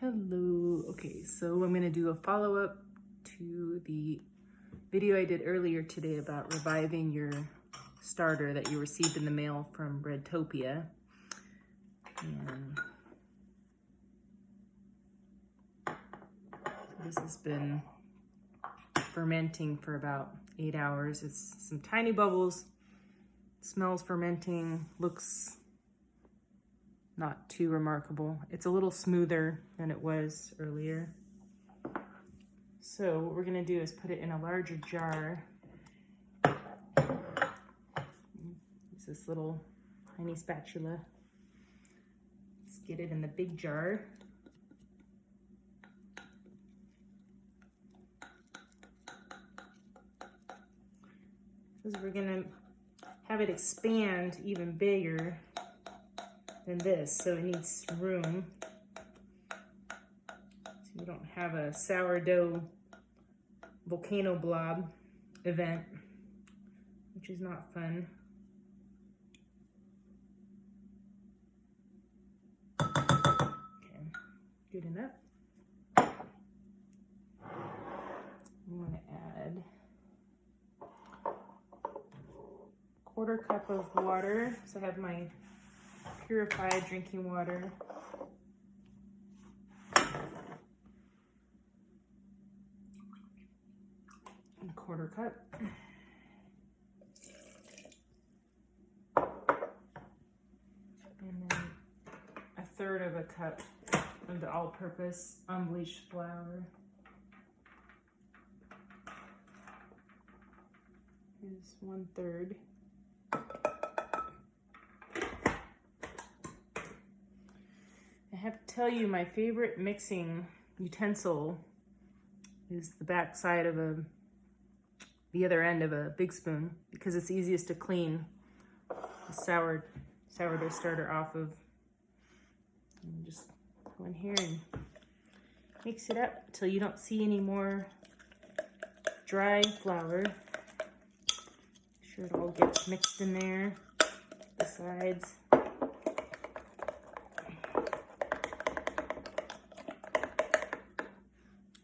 Hello. Okay, so I'm gonna do a follow-up to the video I did earlier today about reviving your starter that you received in the mail from Breadtopia. And this has been fermenting for about 8 hours. It's some tiny bubbles, smells fermenting, looks not too remarkable. It's a little smoother than it was earlier. So what we're gonna do is put it in a larger jar. Use this little tiny spatula. Let's get it in the big jar. Because we're gonna have it expand even bigger than this, so it needs room. So you don't have a sourdough volcano blob event, which is not fun. Okay, good enough. I'm going to add a 1/4 cup of water. So I have my purified drinking water. And 1/4 cup. And then 1/3 of a cup of the all-purpose unbleached flour. Here's 1/3. I have to tell you, my favorite mixing utensil is the back side of the other end of a big spoon, because it's easiest to clean the sourdough starter off of. And just go in here and mix it up until you don't see any more dry flour. Make sure it all gets mixed in there, the sides.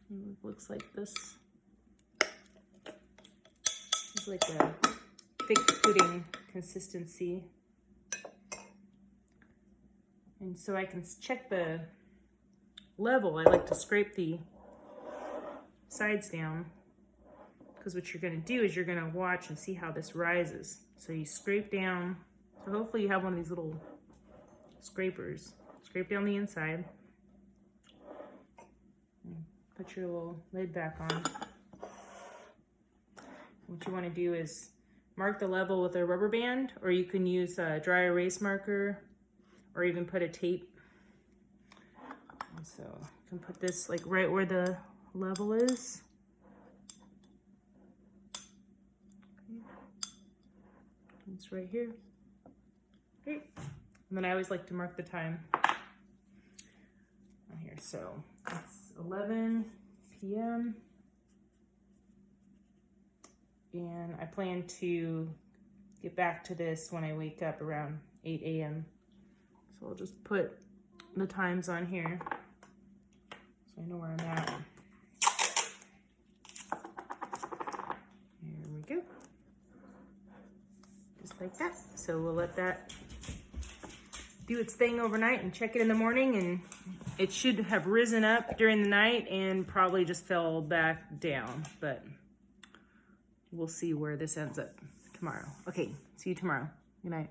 It looks like this. It's like a thick pudding consistency. And so I can check the level. I like to scrape the sides down, because what you're gonna do is you're gonna watch and see how this rises. So you scrape down. So hopefully you have one of these little scrapers. Scrape down the inside. Put your little lid back on. What you want to do is mark the level with a rubber band, or you can use a dry erase marker, or even put a tape. And so you can put this like right where the level is. It's right here. Okay. And then I always like to mark the time on here. So it's 11 p.m. and I plan to get back to this when I wake up around 8 a.m. So I'll just put the times on here so I know where I'm at. There we go. Just like that. So we'll let that do its thing overnight and check it in the morning, and it should have risen up during the night and probably just fell back down, but we'll see where this ends up tomorrow. Okay, see you tomorrow. Good night.